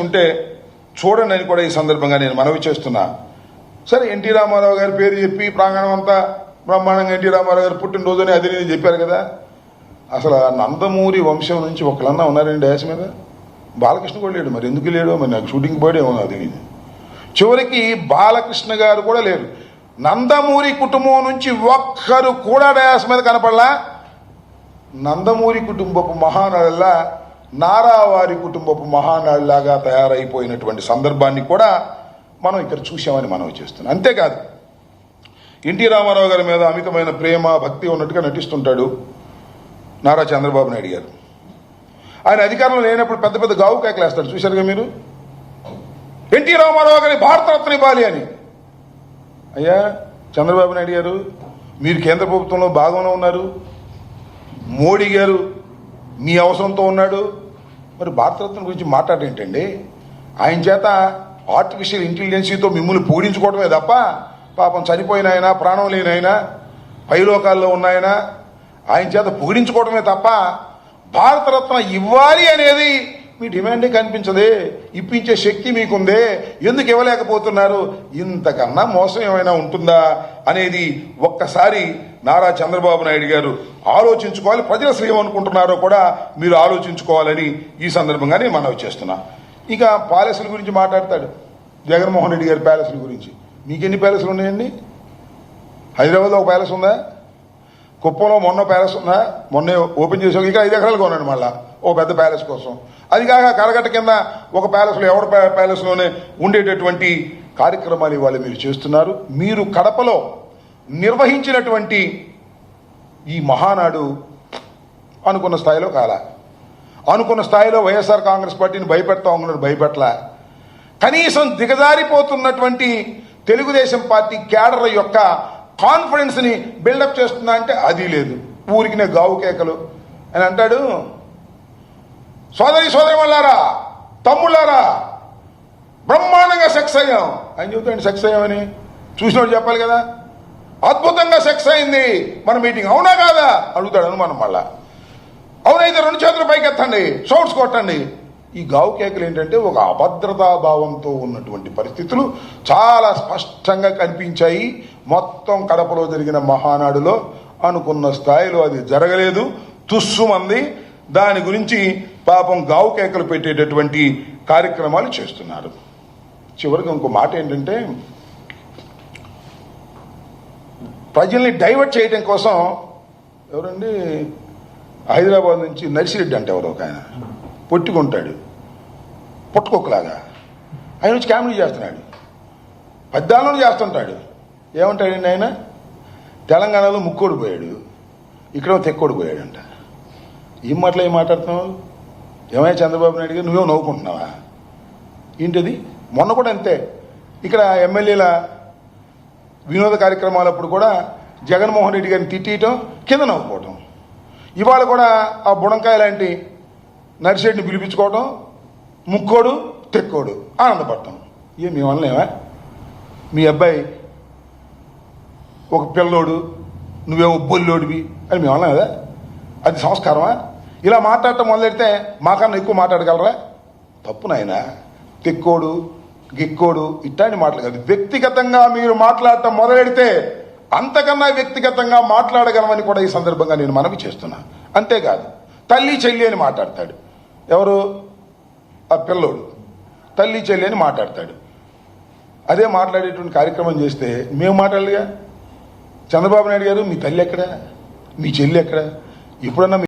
ఉంటే చూడండి అని కూడా ఈ సందర్భంగా నేను మనవి చేస్తున్నా. సరే, ఎన్టీ రామారావు గారి పేరు చెప్పి ప్రాంగణం అంతా బ్రహ్మాండంగా ఎన్టీ రామారావు గారు పుట్టినరోజుని అది నేను చెప్పారు కదా. అసలు నందమూరి వంశం నుంచి ఒకళ్ళన్నా ఉన్నారండి డ్యాస్ మీద? బాలకృష్ణ కూడా లేడు. మరి ఎందుకు లేడు? మరి నాకు షూటింగ్ పోయాడు ఏమో అది. చివరికి బాలకృష్ణ గారు కూడా లేరు. నందమూరి కుటుంబం నుంచి ఒక్కరు కూడా డ్యాస్ మీద కనపడలా. నందమూరి కుటుంబపు మహానాడులా నారావారి కుటుంబపు మహానాడులాగా తయారైపోయినటువంటి సందర్భాన్ని కూడా మనం ఇక్కడ చూసామని మనం చేస్తున్నాం. అంతేకాదు, ఎన్టీ రామారావు గారి మీద అమితమైన ప్రేమ భక్తి ఉన్నట్టుగా నటిస్తుంటాడు నారా చంద్రబాబు నాయుడు గారు. ఆయన అధికారంలో లేనప్పుడు పెద్ద పెద్ద గావు కేకలేస్తాడు, చూశారుగా మీరు. ఎన్టీ రామారావు గారి భారతరత్న ఇవ్వాలి అని. అయ్యా చంద్రబాబు నాయుడు గారు, మీరు కేంద్ర ప్రభుత్వంలో భాగంలో ఉన్నారు. మోడీ గారు మీ అవసరంతో ఉన్నాడు. మరి భారతరత్న గురించి మాట్లాడేంటండి? ఆయన చేత ఆర్టిఫిషియల్ ఇంటెలిజెన్సీతో మిమ్మల్ని పూడించుకోవడమే తప్ప, పాపం చనిపోయిన ఆయన, ప్రాణం లేని ఆయన, పైలోకాల్లో ఉన్నాయన ఆయన చేత పూడించుకోవడమే తప్ప భారతరత్న ఇవ్వాలి అనేది మీ డిమాండే కనిపించదే. ఇప్పించే శక్తి మీకుందే, ఎందుకు ఇవ్వలేకపోతున్నారు? ఇంతకన్నా మోసం ఏమైనా ఉంటుందా అనేది ఒక్కసారి నారా చంద్రబాబు నాయుడు గారు ఆలోచించుకోవాలి. ప్రజలు అసలు ఏమనుకుంటున్నారో కూడా మీరు ఆలోచించుకోవాలని ఈ సందర్భంగానే మనవి చేస్తున్నా. ఇక ప్యాలెస్ల గురించి మాట్లాడతాడు జగన్మోహన్ రెడ్డి గారి. ప్యాలెస్ల గురించి మీకెన్ని ప్యాలెస్లు ఉన్నాయండి? హైదరాబాద్లో ఒక ప్యాలెస్ ఉందా? కుప్పంలో మొన్న ప్యాలెస్ ఉందా? మొన్నే ఓపెన్ చేసాం. ఇంకా 5 ఎకరాలు కొన్నాడు మళ్ళా ఓ పెద్ద ప్యాలెస్ కోసం. అది కాక కరగట్ట కింద ఒక ప్యాలెస్లో ఎవరి ప్యాలెస్లోనే ఉండేటటువంటి కార్యక్రమాలు ఇవాళ మీరు చేస్తున్నారు. మీరు కడపలో నిర్వహించినటువంటి ఈ మహానాడు అనుకున్న స్థాయిలో కాలా. అనుకున్న స్థాయిలో వైఎస్ఆర్ కాంగ్రెస్ పార్టీని భయపెడతా ఉన్నాడు, భయపెట్టలా. కనీసం దిగజారిపోతున్నటువంటి తెలుగుదేశం పార్టీ క్యాడర్ యొక్క కాన్ఫిడెన్స్ ని బిల్డప్ చేస్తున్నా అంటే అది లేదు. ఊరికినే గావు కేకలు అని అంటాడు. సోదరిమణులారా, తమ్ముళ్ళారా, బ్రహ్మాండంగా సెక్స్ అయ్యాం అని చెబుతాడు. సెక్స్ అయ్యామని చూసినోడు చెప్పాలి కదా. అద్భుతంగా సెక్స్ అయింది మన మీటింగ్, అవునా కాదా అడుగుతాడు అనుమానం. మళ్ళా అవునైతే 2 చేతులు పైకెత్తండి, షౌట్స్ కొట్టండి. ఈ గావు కేకలు ఏంటంటే ఒక అభద్రతాభావంతో ఉన్నటువంటి పరిస్థితులు చాలా స్పష్టంగా కనిపించాయి. మొత్తం కడపలో జరిగిన మహానాడులో అనుకున్న స్థాయిలో అది జరగలేదు, తుస్సుమంది. దాని గురించి పాపం గావు కేకలు పెట్టేటటువంటి కార్యక్రమాలు చేస్తున్నారు. చివరికి ఇంకో మాట ఏంటంటే, ప్రజల్ని డైవర్ట్ చేయడం కోసం ఎవరండి హైదరాబాద్ నుంచి నర్సిరెడ్డి అంటే ఎవరో ఒక ఆయన పొట్టుకుంటాడు, పుట్టుకొక్కలాగా ఆయన వచ్చి కామెడీ చేస్తున్నాడు, పద్యాలను చేస్తుంటాడు. ఏమంటాడండి ఆయన? తెలంగాణలో ముక్కోడు పోయాడు, ఇక్కడ తెక్కోడు పోయాడంట. ఏం మాట్లాడుతున్నావు? ఏమయ్యా చంద్రబాబు నాయుడు గారు, నువ్వేమో నవ్వుకుంటున్నావా ఏంటది? మొన్న కూడా అంతే. ఇక్కడ ఎమ్మెల్యేల వినోద కార్యక్రమాలప్పుడు కూడా జగన్మోహన్ రెడ్డి గారిని తిట్టడం, కింద నవ్వుకోవటం. ఇవాళ కూడా ఆ బుడంకాయ లాంటి నర్సిరెడ్డిని పిలిపించుకోవటం, ముక్కోడు తెక్కోడు ఆనందపడటం. మీ వల్లనేవా? మీ అబ్బాయి ఒక పిల్లోడు, నువ్వేమో బొల్లోడివి అని మీ వల్ల కదా? అది సంస్కారమా? ఇలా మాట్లాడటం మొదలెడితే మాకన్నా ఎక్కువ మాట్లాడగలరా? తప్పు నాయన. తెక్కోడు, గిక్కోడు ఇట్లాంటి మాటలు కాదు. వ్యక్తిగతంగా మీరు మాట్లాడటం మొదలెడితే అంతకన్నా వ్యక్తిగతంగా మాట్లాడగలమని కూడా ఈ సందర్భంగా నేను మనవి చేస్తున్నా. అంతేకాదు, తల్లి చెల్లి అని మాట్లాడతాడు. ఎవరు? ఆ పిల్లోడు తల్లి చెల్లి అని మాట్లాడతాడు. అదే మాట్లాడేటువంటి కార్యక్రమం చేస్తే మేము మాట్లాడలేగా. చంద్రబాబు నాయుడు గారు, మీ తల్లి ఎక్కడ, మీ చెల్లి ఎక్కడ? ఎప్పుడన్నా